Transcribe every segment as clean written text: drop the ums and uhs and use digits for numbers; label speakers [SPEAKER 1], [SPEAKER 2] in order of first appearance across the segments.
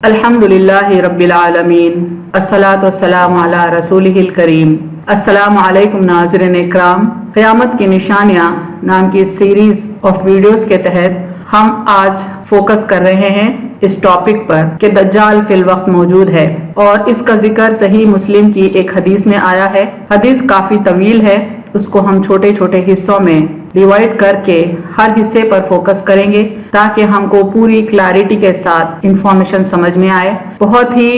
[SPEAKER 1] الحمدللہ رب العالمین الصلاۃ والسلام علی رسولہ الکریم۔ السلام علیکم ناظرین اکرام۔ قیامت کی نشانیاں نام کی سیریز آف ویڈیوز کے تحت ہم آج فوکس کر رہے ہیں اس ٹاپک پر کہ دجال فی الوقت موجود ہے، اور اس کا ذکر صحیح مسلم کی ایک حدیث میں آیا ہے۔ حدیث کافی طویل ہے، اس کو ہم چھوٹے چھوٹے حصوں میں ڈیوائڈ کر کے ہر حصے پر فوکس کریں گے تاکہ ہم کو پوری کلیئرٹی کے ساتھ انفارمیشن سمجھ میں آئے۔ بہت ہی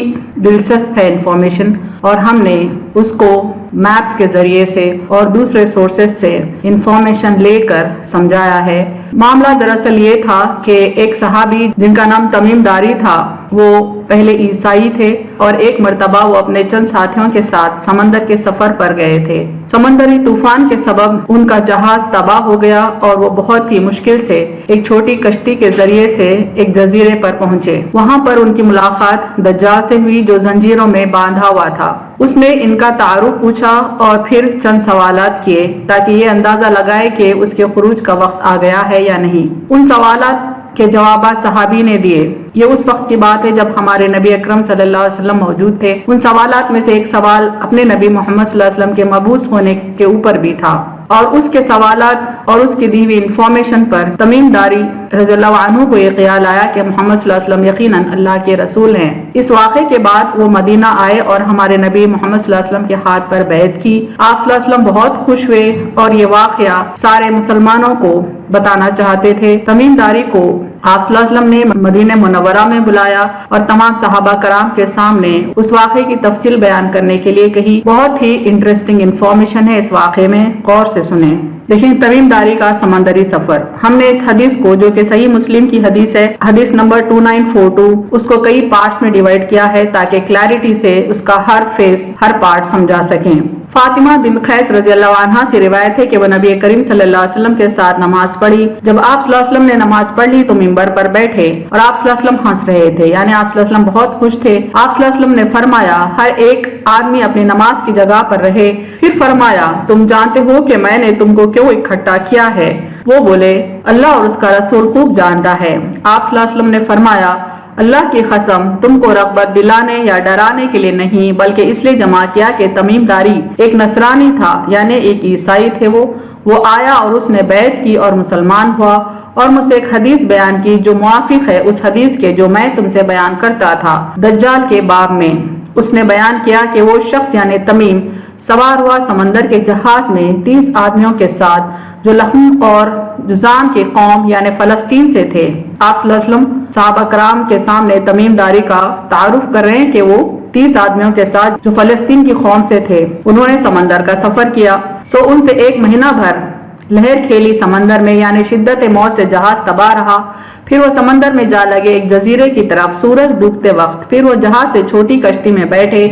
[SPEAKER 1] دلچسپ ہے انفارمیشن، اور ہم نے اس کو میپس کے ذریعے سے اور دوسرے سورسز سے انفارمیشن لے کر سمجھایا ہے۔ معاملہ دراصل یہ تھا کہ ایک صحابی جن کا نام تمیم داری تھا، وہ پہلے عیسائی تھے، اور ایک مرتبہ وہ اپنے چند ساتھیوں کے ساتھ سمندر کے سفر پر گئے تھے۔ سمندری طوفان کے سبب ان کا جہاز تباہ ہو گیا، اور وہ بہت ہی مشکل سے ایک چھوٹی کشتی کے ذریعے سے ایک جزیرے پر پہنچے۔ وہاں پر ان کی ملاقات دجال سے ہوئی، جو زنجیروں میں باندھا ہوا تھا۔ اس نے ان کا تعارف پوچھا اور پھر چند سوالات کیے تاکہ یہ اندازہ لگائے کہ اس کے خروج کا وقت آ گیا ہے یا نہیں۔ ان سوالات کے جوابات صحابی نے دیے۔ یہ اس وقت کی بات ہے جب ہمارے نبی اکرم صلی اللہ علیہ وسلم موجود تھے۔ ان سوالات میں سے ایک سوال اپنے نبی محمد صلی اللہ علیہ وسلم کے مبعوث ہونے کے اوپر بھی تھا، اور اس کے سوالات اور اس کی دی ہوئی انفارمیشن پر تمیم داری رضی اللہ عنہ کو یہ خیال آیا کہ محمد صلی اللہ علیہ وسلم یقیناً اللہ کے رسول ہیں۔ اس واقعے کے بعد وہ مدینہ آئے اور ہمارے نبی محمد صلی اللہ علیہ وسلم کے ہاتھ پر بیعت کی۔ آپ صلی اللہ علیہ وسلم بہت خوش ہوئے اور یہ واقعہ سارے مسلمانوں کو بتانا چاہتے تھے۔ تمیم داری کو آپ صلی اللہ علیہ وسلم نے مدینہ منورہ میں بلایا اور تمام صحابہ کرام کے سامنے اس واقعے کی تفصیل بیان کرنے کے لیے کہی۔ بہت ہی انٹرسٹنگ انفارمیشن ہے اس واقعے میں، غور سے سنیں۔ دیکھیں تمیم داری کا سمندری سفر۔ ہم نے اس حدیث کو، جو کہ صحیح مسلم کی حدیث ہے، حدیث نمبر 2942، اس کو کئی پارٹس میں ڈیوائڈ کیا ہے تاکہ کلیئرٹی سے اس کا ہر فیس، ہر پارٹ سمجھا سکیں۔ فاطمہ بن قیس رضی اللہ عنہا سے روایت ہے کہ وہ نبی کریم صلی اللہ علیہ وسلم کے ساتھ نماز پڑھی۔ جب آپ صلی اللہ علیہ وسلم نے نماز پڑھ لی تو منبر پر بیٹھے اور آپ صلی اللہ علیہ وسلم ہنس رہے تھے، یعنی آپ صلی اللہ علیہ وسلم بہت خوش تھے۔ آپ صلی اللہ علیہ وسلم نے فرمایا، ہر ایک آدمی اپنی نماز کی جگہ پر رہے۔ پھر فرمایا، تم جانتے ہو کہ میں نے تم کو کیوں اکٹھا کیا ہے؟ وہ بولے، اللہ اور اس کا رسول خوب جانتا ہے۔ آپ صلی اللہ علیہ وسلم نے فرمایا، اللہ کی قسم، تم کو رغبت دلانے یا ڈرانے کے لیے نہیں، بلکہ اس لیے جمع کیا کہ تمیم داری ایک نصرانی تھا، یعنی ایک عیسائی تھے۔ وہ آیا اور اس نے بیعت کی اور مسلمان ہوا، اور مجھ سے ایک حدیث بیان کی جو موافق ہے اس حدیث کے جو میں تم سے بیان کرتا تھا دجال کے باب میں۔ اس نے بیان کیا کہ وہ شخص یعنی تمیم سوار ہوا سمندر کے جہاز میں 30 آدمیوں کے ساتھ، جو لحم اور جزام کے قوم یعنی فلسطین سے تھے۔ آپ صلی اللہ علیہ وسلم صحابہ کرام کے سامنے تمیم داری کا تعارف کر رہے ہیں کہ وہ 30 آدمیوں کے ساتھ جو فلسطین کی قوم سے تھے، انہوں نے سمندر کا سفر کیا۔ ان سے 1 مہینہ بھر لہر کھیلی سمندر میں، یعنی شدت موت سے جہاز تباہ رہا۔ پھر وہ سمندر میں جا لگے ایک جزیرے کی طرف سورج ڈوبتے وقت۔ پھر وہ جہاز سے چھوٹی کشتی میں بیٹھے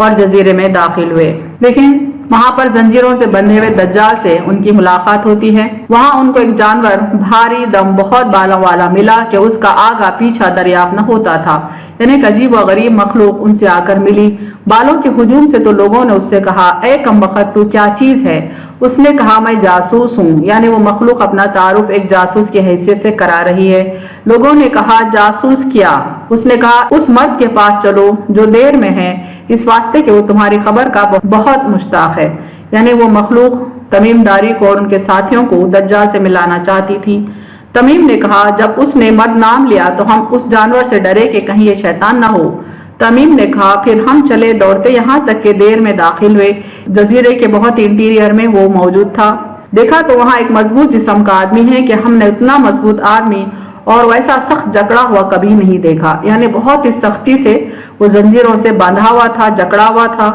[SPEAKER 1] اور جزیرے میں داخل ہوئے۔ دیکھیں وہاں پر زنجیروں سے بندھے ہوئے دجال سے ان کی ملاقات ہوتی ہے۔ وہاں ان کو ایک جانور بھاری دم بہت بالوں والا ملا کہ اس کا آگا پیچھا دریافت نہ ہوتا تھا، یعنی ایک عجیب و غریب مخلوق ان سے آ کر ملی۔ بالوں کے ہجوم سے تو لوگوں نے اس سے کہا، اے کمبخت تو کیا چیز ہے؟ اس نے کہا، میں جاسوس ہوں، یعنی وہ مخلوق اپنا تعارف ایک جاسوس کی حیثیت سے کرا رہی ہے۔ لوگوں نے کہا، جاسوس کیا؟ اس نے کہا، اس مرد کے پاس چلو جو دیر میں ہے، اس واسطے کہ وہ تمہاری خبر کا بہت مشتاق ہے۔ یعنی وہ مخلوق تمیم داری کو اور ان کے ساتھیوں کو دجال سے ملانا چاہتی تھی۔ تمیم نے کہا، جب اس نے مرد نام لیا تو ہم اس جانور سے ڈرے کہ کہیں یہ شیطان نہ ہو۔ تمیم نے کہا، پھر ہم چلے دوڑتے یہاں تک کہ دیر میں داخل ہوئے۔ جزیرے کے بہت انٹیریئر میں وہ موجود تھا۔ دیکھا تو وہاں ایک مضبوط جسم کا آدمی ہے کہ ہم نے اتنا مضبوط آدمی اور ویسا سخت جکڑا ہوا کبھی نہیں دیکھا، یعنی بہت ہی سختی سے وہ زنجیروں سے باندھا ہوا تھا، جکڑا ہوا تھا۔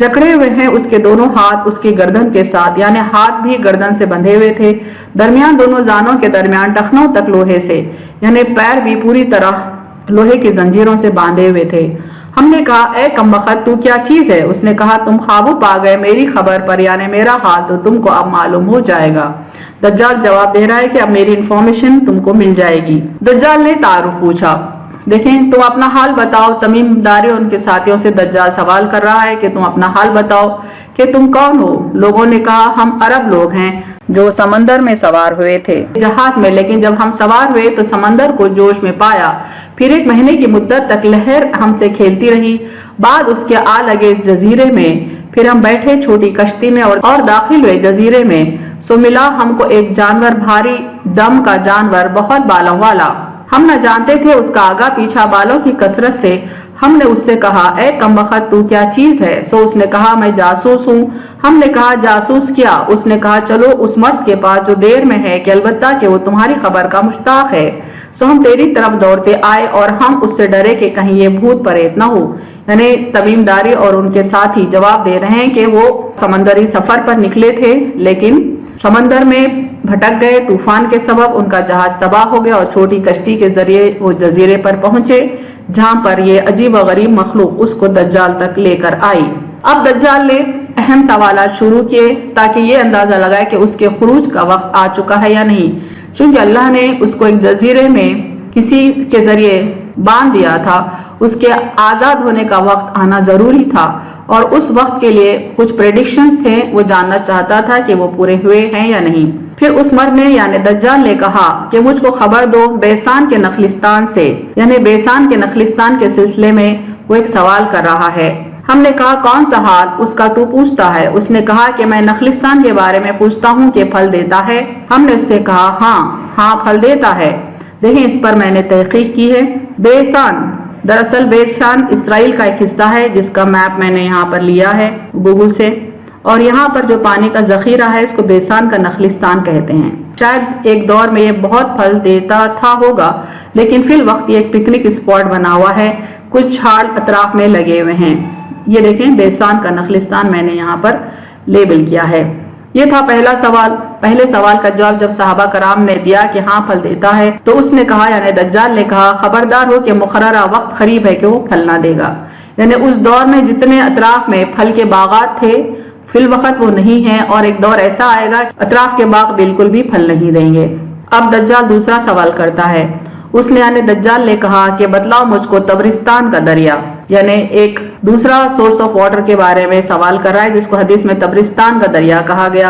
[SPEAKER 1] جکڑے ہوئے ہیں اس کے دونوں ہاتھ اس کی گردن کے ساتھ، یعنی ہاتھ بھی گردن سے بندھے ہوئے تھے۔ درمیان دونوں زانوں کے درمیان ٹخنوں تک لوہے سے، یعنی پیر بھی پوری طرح لوہے کی زنجیروں سے باندھے ہوئے تھے۔ ہم نے کہا، اے کمبخت تو کیا چیز ہے؟ اس نے کہا، تم قابو پا گئے میری خبر پر، یعنی میرا حال تو تم کو اب معلوم ہو جائے گا۔ دجال جواب دے رہا ہے کہ اب میری انفارمیشن تم کو مل جائے گی۔ دجال نے تعارف پوچھا۔ دیکھیں تم اپنا حال بتاؤ۔ تمیم داری ان کے ساتھیوں سے دجال سوال کر رہا ہے کہ تم اپنا حال بتاؤ کہ تم کون ہو؟ لوگوں نے کہا، ہم عرب لوگ ہیں۔ جو سمندر میں سوار ہوئے تھے جہاز میں، لیکن جب ہم سوار ہوئے تو سمندر کو جوش میں پایا، پھر 1 مہینے کی مدت تک لہر ہم سے کھیلتی رہی، بعد اس کے آ لگے اس جزیرے میں، پھر ہم بیٹھے چھوٹی کشتی میں اور داخل ہوئے جزیرے میں، سو ملا ہم کو ایک جانور، بھاری دم کا جانور، بہت بالوں والا، ہم نہ جانتے تھے اس کا آگا پیچھا بالوں کی کثرت سے۔ ہم نے اس سے کہا اے کمبخت تو کیا چیز ہے؟ سو اس نے کہا میں جاسوس ہوں۔ ہم نے کہا جاسوس کیا؟ اس نے کہا چلو اس مرد کے پاس جو دیر میں ہے کہ البتہ کہ وہ تمہاری خبر کا مشتاق ہے۔ سو ہم تیری طرف دوڑتے آئے اور ہم اس سے ڈرے کہ کہیں یہ بھوت پریت نہ ہو، یعنی تمیم داری اور ان کے ساتھی جواب دے رہے ہیں کہ وہ سمندری سفر پر نکلے تھے لیکن سمندر میں بھٹک گئے، طوفان کے سبب ان کا جہاز تباہ ہو گیا اور چھوٹی کشتی کے ذریعے وہ جزیرے پر پہنچے جہاں پر یہ عجیب و غریب مخلوق اس کو دجال تک لے کر آئی۔ اب دجال نے اہم سوالات شروع کیے تاکہ یہ اندازہ لگائے کہ اس کے خروج کا وقت آ چکا ہے یا نہیں، چونکہ اللہ نے اس کو ایک جزیرے میں کسی کے ذریعے باندھ دیا تھا، اس کے آزاد ہونے کا وقت آنا ضروری تھا اور اس وقت کے لیے کچھ پریڈکشنز تھے، وہ جاننا چاہتا تھا کہ وہ پورے ہوئے ہیں یا نہیں۔ پھر اس مرد نے یعنی دجال نے کہا کہ مجھ کو خبر دو بیسان کے نخلستان سے، یعنی بیسان کے نخلستان کے سلسلے میں وہ ایک سوال کر رہا ہے۔ ہم نے کہا کون سا حال اس کا تو پوچھتا ہے؟ اس نے کہا کہ میں نخلستان کے بارے میں پوچھتا ہوں کہ پھل دیتا ہے۔ ہم نے اس سے کہا ہاں پھل دیتا ہے۔ دیکھیں اس پر میں نے تحقیق کی ہے۔ بیسان دراصل بیسان اسرائیل کا ایک حصہ ہے جس کا میپ میں نے یہاں پر لیا ہے گوگل سے، اور یہاں پر جو پانی کا ذخیرہ ہے اس کو بیسان کا نخلستان کہتے ہیں۔ شاید ایک دور میں یہ بہت پھل دیتا تھا ہوگا لیکن فی الوقت یہ ایک پکنک اسپاٹ بنا ہوا ہے، کچھ جھاڑ اطراف میں لگے ہوئے ہیں۔ یہ دیکھیں بیسان کا نخلستان میں نے یہاں پر لیبل کیا ہے۔ یہ تھا پہلا سوال۔ پہلے سوال کا جواب جب صحابہ کرام نے دیا کہ ہاں پھل دیتا ہے تو اس نے کہا یعنی دجال نے کہا خبردار ہو کہ مقررہ وقت قریب ہے کہ وہ پھل نہ دے گا، یعنی اس دور میں جتنے اطراف میں پھل کے باغات تھے فی الوقت وہ نہیں ہیں، اور ایک دور ایسا آئے گا اطراف کے باغ بالکل بھی پھل نہیں دیں گے۔ اب دجال دوسرا سوال کرتا ہے۔ اس نے یعنی دجال نے کہا کہ بتلاؤ مجھ کو تبرستان کا دریا، یعنی ایک دوسرا سورس آف واٹر کے بارے میں سوال کر رہا ہے جس کو حدیث میں تبرستان کا دریا کہا گیا۔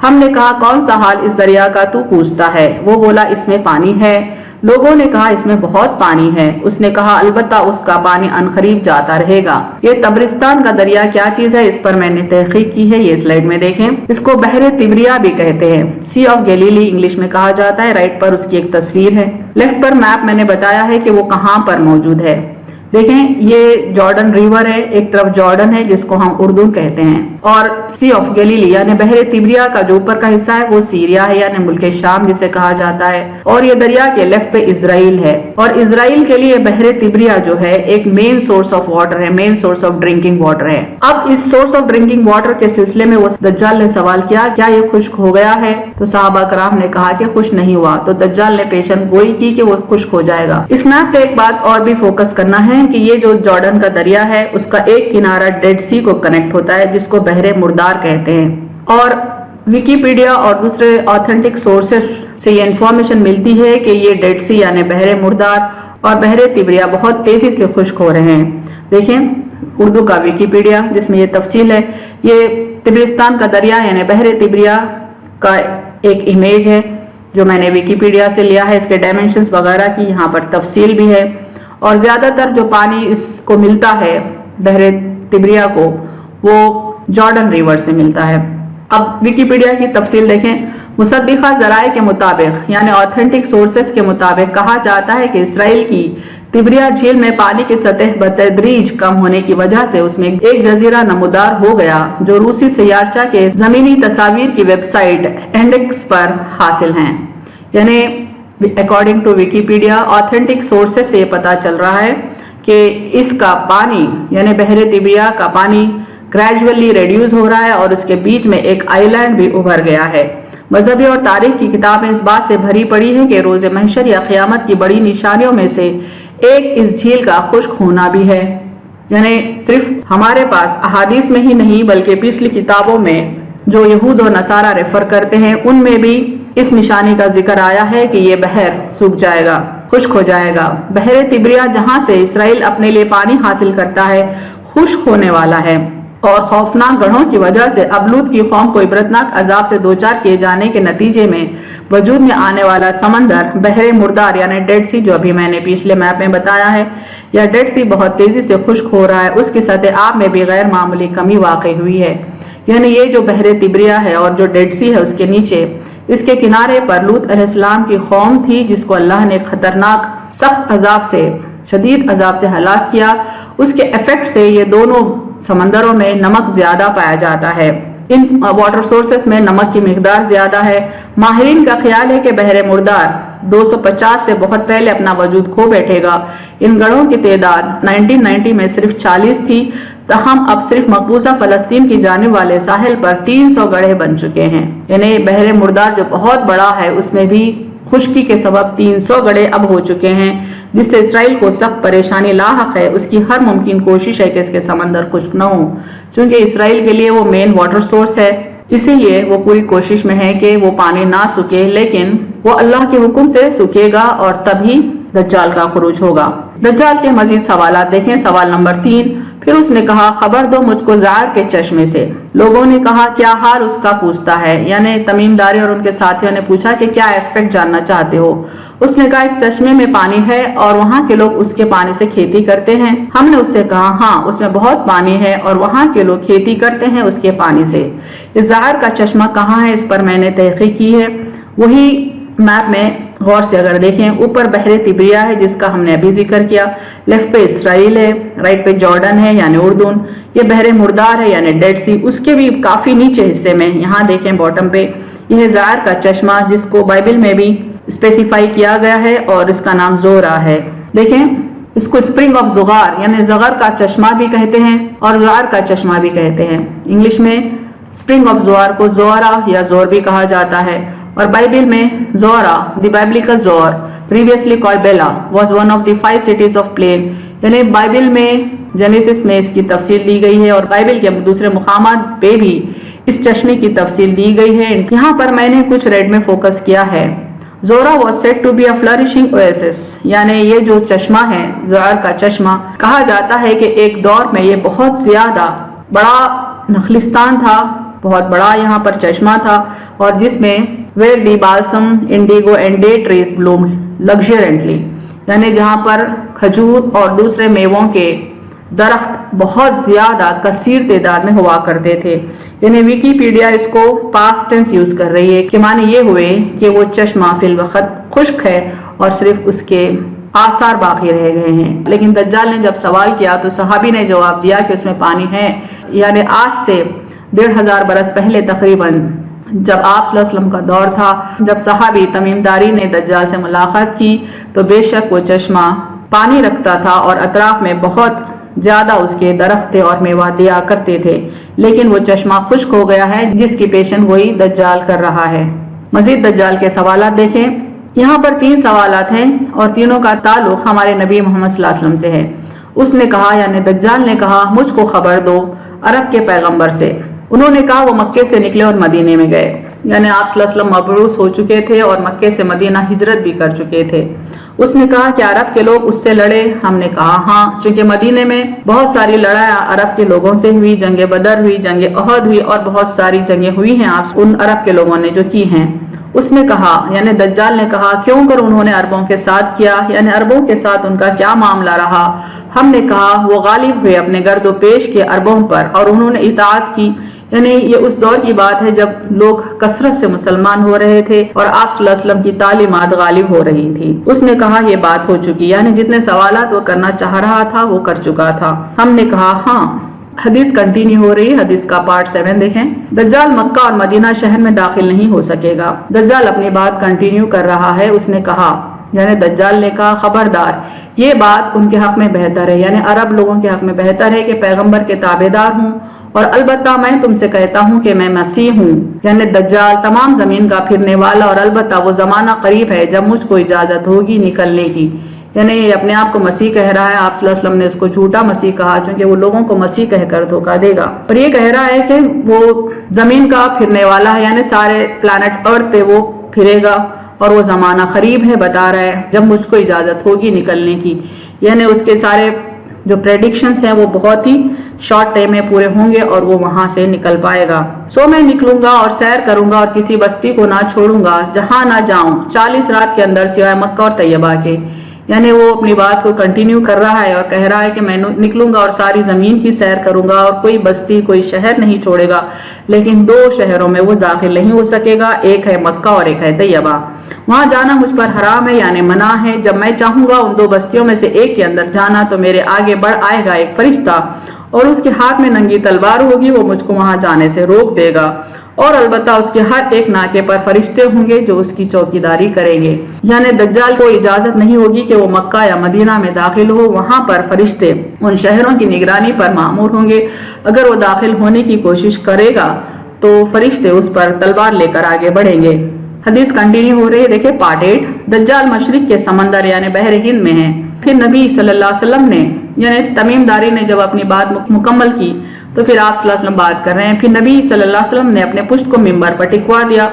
[SPEAKER 1] ہم نے کہا کون سا حال اس دریا کا تو پوچھتا ہے؟ وہ بولا اس میں پانی ہے۔ لوگوں نے کہا اس میں بہت پانی ہے۔ اس نے کہا البتہ اس کا پانی عنقریب جاتا رہے گا۔ یہ تبرستان کا دریا کیا چیز ہے اس پر میں نے تحقیق کی ہے، یہ سلائیڈ میں دیکھیں۔ اس کو بحر تبریا بھی کہتے ہیں، سی آف گلیلی انگلش میں کہا جاتا ہے۔ رائٹ پر اس کی ایک تصویر ہے، لیفٹ پر میپ میں نے بتایا ہے کہ وہ کہاں پر موجود ہے۔ دیکھیں یہ جارڈن ریور ہے، ایک طرف جارڈن ہے جس کو ہم اردو کہتے ہیں، اور سی آف گلیلی یعنی بحر تبریا کا جو اوپر کا حصہ ہے وہ سیریا ہے یعنی ملک شام جسے کہا جاتا ہے، اور یہ دریا کے لیفٹ پہ اسرائیل ہے، اور اسرائیل کے لیے بحر تبریا جو ہے ایک مین سورس آف واٹر ہے، main source of drinking water ہے۔ اب اس سورس آف ڈرنکنگ واٹر کے سلسلے میں وہ دجال نے سوال کیا کیا یہ خشک ہو گیا ہے؟ تو صحابہ کرام نے کہا کہ خشک نہیں ہوا، تو دجال نے پیشن گوئی کی کہ وہ خشک ہو جائے گا۔ اس میپ پہ ایک بات اور بھی فوکس کرنا ہے کہ یہ جو جارڈن کا دریا ہے اس کا ایک کنارہ ڈیڈ سی کو کنیکٹ ہوتا ہے جس کو بحر مردار کہتے ہیں، اور ویکیپیڈیا اور دوسرے آتھینٹک سورسز سے یہ انفارمیشن ملتی ہے کہ یہ ڈیڈ سی یعنی بحر مردار اور بحر تبریا بہت تیزی سے خشک ہو رہے ہیں۔ دیکھیں اردو کا ویکیپیڈیا جس میں یہ تفصیل ہے، یہ تبرستان کا دریا یعنی بحر تبریا کا ایک امیج ہے جو میں نے ویکیپیڈیا سے لیا ہے، اس کے ڈائمینشنز وغیرہ کی یہاں پر تفصیل بھی ہے، اور زیادہ تر جو پانی اس کو ملتا ہے بحر تبریا کو وہ جارڈن ریور سے ملتا ہے۔ اب ویکیپیڈیا کی تفصیل دیکھیں۔ مصدقہ ذرائع کے مطابق یعنی آتھینٹک سورسز کے مطابق کہا جاتا ہے کہ اسرائیل کی تبریا جھیل میں پانی کی سطح بتدریج کم ہونے کی وجہ سے اس میں ایک جزیرہ نمودار ہو گیا جو روسی سیارچہ کے زمینی تصاویر کی ویب سائٹ انڈیکس پر حاصل ہیں، یعنی according to Wikipedia authentic sources سے یہ پتا چل رہا ہے کہ اس کا پانی یعنی بحر تبریا کا پانی گریجولی ریڈیوز ہو رہا ہے اور اس کے بیچ میں ایک آئی لینڈ بھی ابھر گیا ہے۔ مذہبی اور تاریخ کی کتابیں اس بات سے بھری پڑی ہیں کہ روز محشر یا قیامت کی بڑی نشانیوں میں سے ایک اس جھیل کا خشک ہونا بھی ہے، یعنی صرف ہمارے پاس احادیث میں ہی نہیں بلکہ پچھلی کتابوں میں جو یہود و نصارہ ریفر کرتے ہیں ان میں بھی اس نشانی کا ذکر آیا ہے کہ یہ بحر سوکھ جائے گا، خشک ہو جائے گا۔ بحر تبریا جہاں سے اسرائیل اپنے لیے پانی حاصل کرتا ہے خشک ہونے والا ہے۔ اور خوفناک گڑھوں کی وجہ سے ابلود کی قوم کو عبرتناک عذاب سے دوچار کیے جانے کے نتیجے میں وجود میں آنے والا سمندر بحر مردار یعنی ڈیڈ سی، جو ابھی میں نے پچھلے میپ میں بتایا ہے، یا ڈیڈ سی بہت تیزی سے خشک ہو رہا ہے، اس کی سطح آب میں بھی غیر معمولی کمی واقع ہوئی ہے۔ یعنی یہ جو بحر تبریہ ہے اور جو ڈیڈ سی ہے اس کے نیچے، اس کے کنارے پر لوط علیہ السلام کی قوم تھی جس کو اللہ نے خطرناک سخت عذاب سے، شدید عذاب سے ہلاک کیا۔ اس کے ایفیکٹ سے یہ دونوں سمندروں میں نمک زیادہ پایا جاتا ہے، ان واٹر سورسز میں نمک کی مقدار زیادہ ہے۔ ماہرین کا خیال ہے کہ بحر مردار 250 سے بہت پہلے اپنا وجود کھو بیٹھے گا۔ ان گڑھوں کی تعداد 1990 میں صرف 40 تھی، تاہم اب صرف مقبوضہ فلسطین کی جانب والے ساحل پر 300 گڑھے بن چکے ہیں۔ یعنی بحر مردار جو بہت بڑا ہے اس میں بھی خشکی کے سبب 300 گڑھے اب ہو چکے ہیں، جس سے اسرائیل کو سخت پریشانی لاحق ہے۔ اس کی ہر ممکن کوشش ہے کہ اس کے سمندر خشک نہ ہو، چونکہ اسرائیل کے لیے وہ مین واٹر سورس ہے، اسی لیے وہ پوری کوشش میں ہے کہ وہ پانی نہ سکے، لیکن وہ اللہ کے حکم سے سکے گا اور تبھی دجال کا خروج ہوگا۔ دجال کے مزید سوالات دیکھیں۔ سوال نمبر 3، پھر اس نے کہا خبر دو مجھ کو زہر کے چشمے سے۔ لوگوں نے کہا کیا حال اس کا پوچھتا ہے، یعنی تمیم داری اور ان کے ساتھیوں نے پوچھا کہ کیا ایسپیکٹ جاننا چاہتے ہو۔ اس نے کہا اس چشمے میں پانی ہے اور وہاں کے لوگ اس کے پانی سے کھیتی کرتے ہیں۔ ہم نے اس سے کہا ہاں اس میں بہت پانی ہے اور وہاں کے لوگ کھیتی کرتے ہیں اس کے پانی سے۔ اس زہر کا چشمہ کہاں ہے، اس پر میں نے تحقیق کی ہے۔ وہی میپ میں غور سے اگر دیکھیں، اوپر بحر تبریہ ہے جس کا ہم نے ابھی ذکر کیا، لیفٹ پہ اسرائیل ہے، رائٹ پہ جارڈن ہے یعنی اردن، یہ بحر مردار ہے یعنی ڈیڈ سی، اس کے بھی کافی نیچے حصے میں یہاں دیکھیں باٹم پہ یہ زہر کا چشمہ جس کو بائبل میں بھی اسپیسیفائی کیا گیا ہے اور اس کا نام زورا ہے۔ دیکھیں اس کو اسپرنگ آف زغار یعنی زغر کا چشمہ بھی کہتے ہیں اور زغار کا چشمہ بھی کہتے ہیں۔ انگلش میں اسپرنگ آف زوار کو زورا یا زور بھی کہا جاتا ہے، اور بائبل میں زورا دی بائبلیکل زور previously called Bella was one of the 5 cities of plain، یعنی بائبل میں جینیسس میں اس کی تفصیل دی گئی ہے اور بائبل کے دوسرے مقامات پہ بھی اس چشمے کی تفصیل دی گئی ہے۔ یہاں پر میں نے کچھ ریڈ میں فوکس کیا ہے۔ زورا was said to be a flourishing oasis، یعنی یہ جو چشمہ ہے زہر کا چشمہ، کہا جاتا ہے کہ ایک دور میں یہ بہت زیادہ بڑا نخلستان تھا، بہت بڑا یہاں پر چشمہ تھا، اور جس میں where the balsam, indigo and date trees bloom luxuriantly، یعنی جہاں پر کھجور اور دوسرے میووں کے درخت بہت زیادہ کثیر تعداد میں ہوا کرتے تھے۔ یعنی ویکیپیڈیا اس کو پاسٹ ٹینس یوز کر رہی ہے کہ معنی یہ ہوئے کہ وہ چشمہ فی الوقت خشک ہے اور صرف اس کے آثار باقی رہ گئے ہیں۔ لیکن دجال نے جب سوال کیا تو صحابی نے جواب دیا کہ اس میں پانی ہے، یعنی آج سے 1500 برس پہلے تقریباً جب آپ صلی اللہ علیہ وسلم کا دور تھا، جب صحابی تمیم داری نے دجال سے ملاقات کی تو بے شک وہ چشمہ پانی رکھتا تھا اور اطراف میں بہت زیادہ اس کے درخت اور میوہ دیا کرتے تھے، لیکن وہ چشمہ خشک ہو گیا ہے جس کی پیشن گوئی دجال کر رہا ہے۔ مزید دجال کے سوالات دیکھیں۔ یہاں پر 3 سوالات ہیں اور تینوں کا تعلق ہمارے نبی محمد صلی اللہ علیہ وسلم سے ہے۔ اس نے کہا یعنی دجال نے کہا مجھ کو خبر دو عرب کے پیغمبر سے۔ انہوں نے کہا وہ مکے سے نکلے اور مدینے میں گئے، یعنی آپ صلی اللہ علیہ وسلم مبعوث ہو چکے تھے اور مکے سے مدینہ ہجرت بھی کر چکے تھے۔ اس نے کہا کہ عرب کے لوگ اس سے لڑے؟ ہم نے کہا ہاں، چونکہ مدینے میں بہت ساری لڑائیاں عرب کے لوگوں سے ہوئی، جنگ بدر ہوئی، جنگ احد ہوئی اور بہت ساری جنگیں ہوئی ہیں آپ ان عرب کے لوگوں نے جو کی ہیں۔ اس نے کہا یعنی دجال نے کہا کیوں کر انہوں نے عربوں کے ساتھ کیا، یعنی عربوں کے ساتھ ان کا کیا معاملہ رہا؟ ہم نے کہا وہ غالب ہوئے اپنے گرد و پیش کے عربوں پر اور انہوں نے اطاعت کی، یعنی یہ اس دور کی بات ہے جب لوگ کثرت سے مسلمان ہو رہے تھے اور آپ صلی اللہ علیہ وسلم کی تعلیمات غالب ہو رہی تھی۔ اس نے کہا یہ بات ہو چکی، یعنی جتنے سوالات وہ کرنا چاہ رہا تھا وہ کر چکا تھا۔ ہم نے کہا ہاں۔ حدیث کنٹینیو ہو رہی ہے، حدیث کا پارٹ 7 دیکھیں۔ دجال مکہ اور مدینہ شہر میں داخل نہیں ہو سکے گا۔ دجال اپنی بات کنٹینیو کر رہا ہے۔ اس نے کہا یعنی دجال نے کہا خبردار یہ بات ان کے حق میں بہتر ہے، یعنی عرب لوگوں کے حق میں بہتر ہے کہ پیغمبر کے تابعدار ہوں، اور البتہ میں تم سے کہتا ہوں کہ میں مسیح ہوں، یعنی دجال تمام زمین کا پھرنے والا، اور البتہ وہ زمانہ قریب ہے جب مجھ کو اجازت ہوگی نکلنے کی۔ یعنی یہ اپنے آپ کو مسیح کہہ رہا ہے۔ آپ صلی اللہ علیہ وسلم نے اس کو جھوٹا مسیح کہا چونکہ وہ لوگوں کو مسیح کہہ کر دھوکہ دے گا، اور یہ کہہ رہا ہے کہ وہ زمین کا پھرنے والا ہے، یعنی سارے پلانٹ ارتھ پہ وہ پھرے گا اور وہ زمانہ قریب ہے، بتا رہا ہے جب مجھ کو اجازت ہوگی نکلنے کی۔ یعنی اس کے سارے جو پریڈکشنز ہیں وہ بہت ہی شارٹ ٹائم میں پورے ہوں گے اور وہ وہاں سے نکل پائے گا۔ سو میں نکلوں گا اور سیر کروں گا اور کسی بستی کو نہ چھوڑوں گا جہاں نہ جاؤں 40 رات کے اندر سوائے مکہ اور طیبہ کے۔ یعنی وہ اپنی بات کو کنٹینیو کر رہا ہے اور کہہ رہا ہے کہ میں نکلوں گا اور ساری زمین کی سیر کروں گا اور کوئی بستی کوئی شہر نہیں چھوڑے گا، لیکن 2 شہروں میں وہ داخل نہیں ہو سکے گا، ایک ہے مکہ اور ایک ہے طیبہ۔ وہاں جانا مجھ پر حرام ہے یعنی منع ہے۔ جب میں چاہوں گا ان 2 بستیوں میں سے ایک کے اندر جانا تو میرے آگے بڑھ آئے گا ایک فرشتہ اور اس کے ہاتھ میں ننگی تلوار ہوگی، وہ مجھ کو وہاں جانے سے روک دے گا، اور البتہ اس کے ہر ایک ناکے پر فرشتے ہوں گے جو اس کی چوکیداری کریں گے۔ یعنی دجال کو اجازت نہیں ہوگی کہ وہ مکہ یا مدینہ میں داخل ہو، وہاں پر فرشتے ان شہروں کی نگرانی پر مامور ہوں گے۔ اگر وہ داخل ہونے کی کوشش کرے گا تو فرشتے اس پر تلوار لے کر آگے بڑھیں گے۔ حدیث کنٹینیو ہو رہی ہے، دیکھیں پارٹ 8۔ دجال مشرق کے سمندر یعنی بحر ہند میں ہے۔ پھر نبی صلی اللہ علیہ وسلم نے یعنی تمیم داری نے جب اپنی بات مکمل کی تو پھر آپ صلی اللہ علیہ وسلم بات کر رہے ہیں۔ پھر نبی صلی اللہ علیہ وسلم نے اپنے پشت کو منبر پر ٹکوا دیا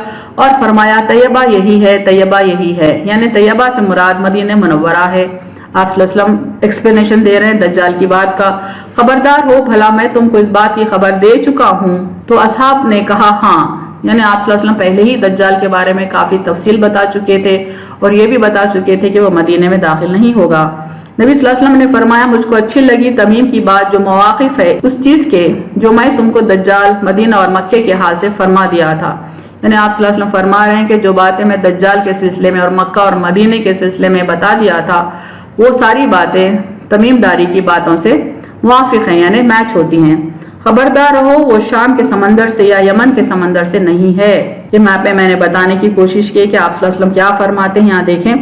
[SPEAKER 1] اور فرمایا طیبہ یہی ہے، طیبہ یہی ہے، یعنی طیبہ سے مراد مدینہ منورہ ہے۔ آپ صلی اللہ علیہ وسلم ایکسپلینیشن دے رہے ہیں دجال کی بات کا۔ خبردار ہو بھلا میں تم کو اس بات کی خبر دے چکا ہوں؟ تو اصحاب نے کہا ہاں، یعنی آپ صلی اللہ علیہ وسلم پہلے ہی دجال کے بارے میں کافی تفصیل بتا چکے تھے اور یہ بھی بتا چکے تھے کہ وہ مدینے میں داخل نہیں ہوگا۔ نبی صلی اللہ علیہ وسلم نے فرمایا مجھ کو اچھی لگی تمیم کی بات جو مواقف ہے اس چیز کے جو میں تم کو دجال مدینہ اور مکے کے حال سے فرما دیا تھا۔ یعنی آپ صلی اللہ علیہ وسلم فرما رہے ہیں کہ جو باتیں میں دجال کے سلسلے میں اور مکہ اور مدینے کے سلسلے میں بتا دیا تھا وہ ساری باتیں تمیم داری کی باتوں سے موافق ہیں یعنی میچ ہوتی ہیں۔ خبردار رہو وہ شام کے سمندر سے یا یمن کے سمندر سے نہیں ہے۔ یہ میپ میں میں نے بتانے کی کوشش کی کہ آپ صلی اللہ علیہ وسلم کیا فرماتے ہیں۔ یہاں دیکھیں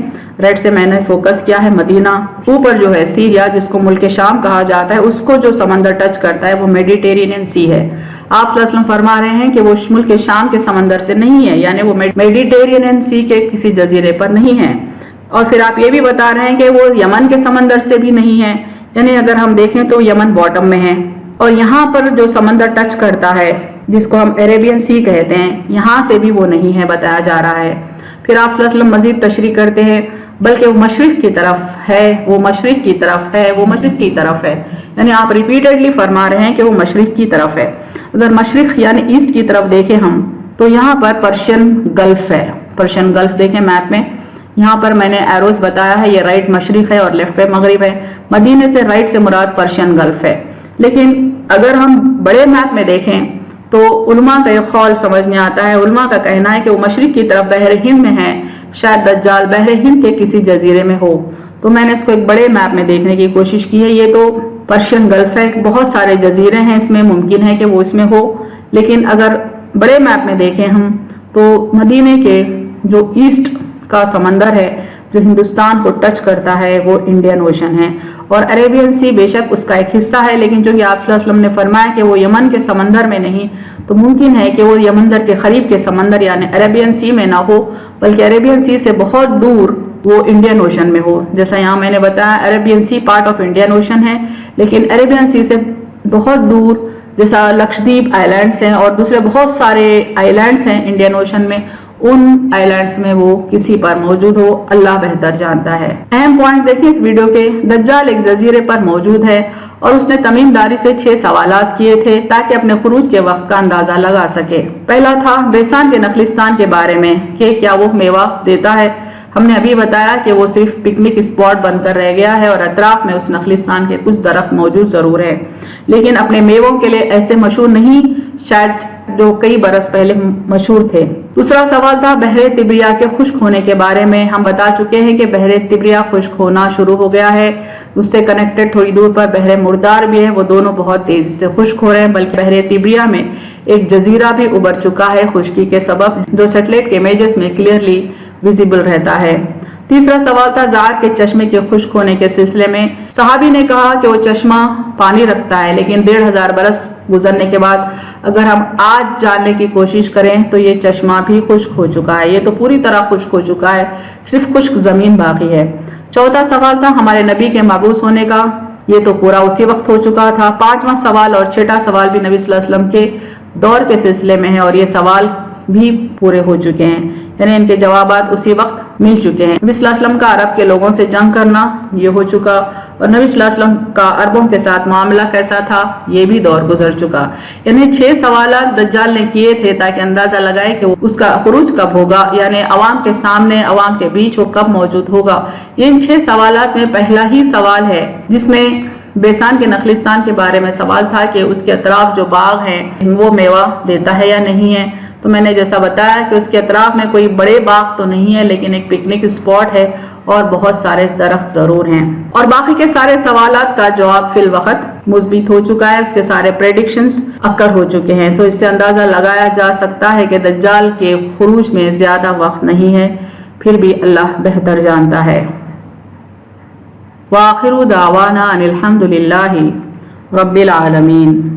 [SPEAKER 1] ریڈ سے میں نے فوکس کیا ہے مدینہ، اوپر جو ہے سیریا جس کو ملک شام کہا جاتا ہے اس کو جو سمندر ٹچ کرتا ہے وہ میڈیٹرینین سی ہے۔ آپ صلی اللہ علیہ وسلم فرما رہے ہیں کہ وہ ملک شام کے سمندر سے نہیں ہے یعنی وہ میڈیٹرینین سی کے کسی جزیرے پر نہیں ہے۔ اور پھر آپ یہ بھی بتا رہے ہیں کہ وہ یمن کے سمندر سے بھی نہیں ہے، یعنی اگر ہم دیکھیں تو یمن باٹم میں ہے اور یہاں پر جو سمندر ٹچ کرتا ہے جس کو ہم عربین سی کہتے ہیں یہاں سے بھی وہ نہیں ہے بتایا جا رہا ہے۔ پھر آپ صلی اللہ علیہ وسلم مزید تشریح کرتے ہیں بلکہ وہ مشرق کی طرف ہے، وہ مشرق کی طرف ہے، وہ مشرق کی طرف ہے، یعنی آپ ریپیٹڈلی فرما رہے ہیں کہ وہ مشرق کی طرف ہے۔ اگر مشرق یعنی ایسٹ کی طرف دیکھیں ہم تو یہاں پر پرشین گلف ہے، پرشین گلف دیکھیں میپ میں، یہاں پر میں نے ایروز بتایا ہے، یہ رائٹ مشرق ہے اور لیفٹ پہ مغرب ہے۔ مدینے سے رائٹ سے مراد پرشین گلف ہے۔ لیکن اگر ہم بڑے میپ میں دیکھیں تو علماء کا یہ قول سمجھ میں آتا ہے، علماء کا کہنا ہے کہ وہ مشرق کی طرف بحر ہند میں ہے، شاید دجال بحر ہند کے کسی جزیرے میں ہو۔ تو میں نے اس کو ایک بڑے میپ میں دیکھنے کی کوشش کی ہے، یہ تو پرشین گلف ہے، بہت سارے جزیرے ہیں اس میں، ممکن ہے کہ وہ اس میں ہو، لیکن اگر بڑے میپ میں دیکھیں ہم تو مدینے کے جو ایسٹ کا سمندر ہے جو ہندوستان کو ٹچ کرتا ہے وہ انڈین اوشن ہے، اور عربین سی بے شک اس کا ایک حصہ ہے، لیکن جو کہ آپ صلی اللہ علیہ وسلم نے فرمایا کہ وہ یمن کے سمندر میں نہیں، تو ممکن ہے کہ وہ یمندر کے قریب کے سمندر یعنی عربین سی میں نہ ہو بلکہ عربین سی سے بہت دور وہ انڈین اوشن میں ہو۔ جیسا یہاں میں نے بتایا Arabian Sea part of Indian Ocean ہے، لیکن عربین سی سے بہت دور جیسا لکشدیپ آئی لینڈس ہیں اور دوسرے بہت سارے آئی لینڈس ہیں انڈین اوشن میں، ان آئی لینڈس میں وہ کسی پر موجود ہو، اللہ بہتر جانتا ہے۔ اہم پوائنٹ دیکھیں اس ویڈیو کے، دجال ایک جزیرے پر موجود ہے اور اس نے تمیم داری سے 6 سوالات کیے تھے تاکہ اپنے خروج کے وقت کا اندازہ لگا سکے۔ پہلا تھا بیسان کے نخلستان کے بارے میں کہ کیا وہ میوہ دیتا ہے۔ ہم نے ابھی بتایا کہ وہ صرف پکنک اسپاٹ بن کر رہ گیا ہے اور اطراف میں اس نخلستان کے کچھ درخت موجود ضرور ہے، لیکن اپنے میووں کے لیے ایسے مشہور نہیں شاید جو کئی برس پہلے مشہور تھے۔ دوسرا سوال تھا بحر تبریہ کے خشک ہونے کے بارے میں۔ ہم بتا چکے ہیں کہ بحر تبریہ خشک ہونا شروع ہو گیا ہے، اس سے کنیکٹڈ تھوڑی دور پر بحر مردار بھی ہے، وہ دونوں بہت تیزی سے خشک ہو رہے ہیں، بلکہ بحر تبریہ میں ایک جزیرہ بھی ابھر چکا ہے خشکی کے سبب، جو سیٹلائٹ کے امیجز میں کلیئرلی ویزیبل رہتا ہے۔ تیسرا سوال تھا زار کے چشمے کے خشک ہونے کے سلسلے میں۔ صحابی نے کہا کہ وہ چشمہ پانی رکھتا ہے، لیکن 1500 برس گزرنے کے بعد اگر ہم آج جاننے کی کوشش کریں تو یہ چشمہ بھی خشک ہو چکا ہے، یہ تو پوری طرح خشک ہو چکا ہے، صرف خشک زمین باقی ہے۔ چوتھا سوال تھا ہمارے نبی کے مبعوث ہونے کا، یہ تو پورا اسی وقت ہو چکا تھا۔ پانچواں سوال اور چھٹا سوال بھی نبی صلی اللہ علیہ وسلم کے دور کے سلسلے میں ہے اور یہ سوال بھی پورے ہو چکے ہیں، یعنی ان کے جوابات اسی وقت مل چکے ہیں۔ نبی صلی اللہ علیہ وسلم کا عرب کے لوگوں سے جنگ کرنا یہ ہو چکا، اور نبی صلی اللہ علیہ وسلم کا عربوں کے ساتھ معاملہ کیسا تھا یہ بھی دور گزر چکا۔ یعنی 6 سوالات دجال نے کیے تھے تاکہ اندازہ لگائے کہ اس کا خروج کب ہوگا، یعنی عوام کے سامنے، عوام کے بیچ وہ کب موجود ہوگا۔ ان 6 سوالات میں پہلا ہی سوال ہے جس میں بیسان کے نخلستان کے بارے میں سوال تھا کہ اس کے اطراف جو باغ ہیں وہ میوہ دیتا ہے یا نہیں ہے۔ تو میں نے جیسا بتایا کہ اس کے اطراف میں کوئی بڑے باغ تو نہیں ہے، لیکن ایک پکنک اسپاٹ ہے اور بہت سارے درخت ضرور ہیں۔ اور باقی کے سارے سوالات کا جواب فی الوقت مثبت ہو چکا ہے، اس کے سارے پریڈکشنز اکر ہو چکے ہیں۔ تو اس سے اندازہ لگایا جا سکتا ہے کہ دجال کے خروج میں زیادہ وقت نہیں ہے، پھر بھی اللہ بہتر جانتا ہے۔ وآخر دعوانا ان الحمد للہ رب العالمین۔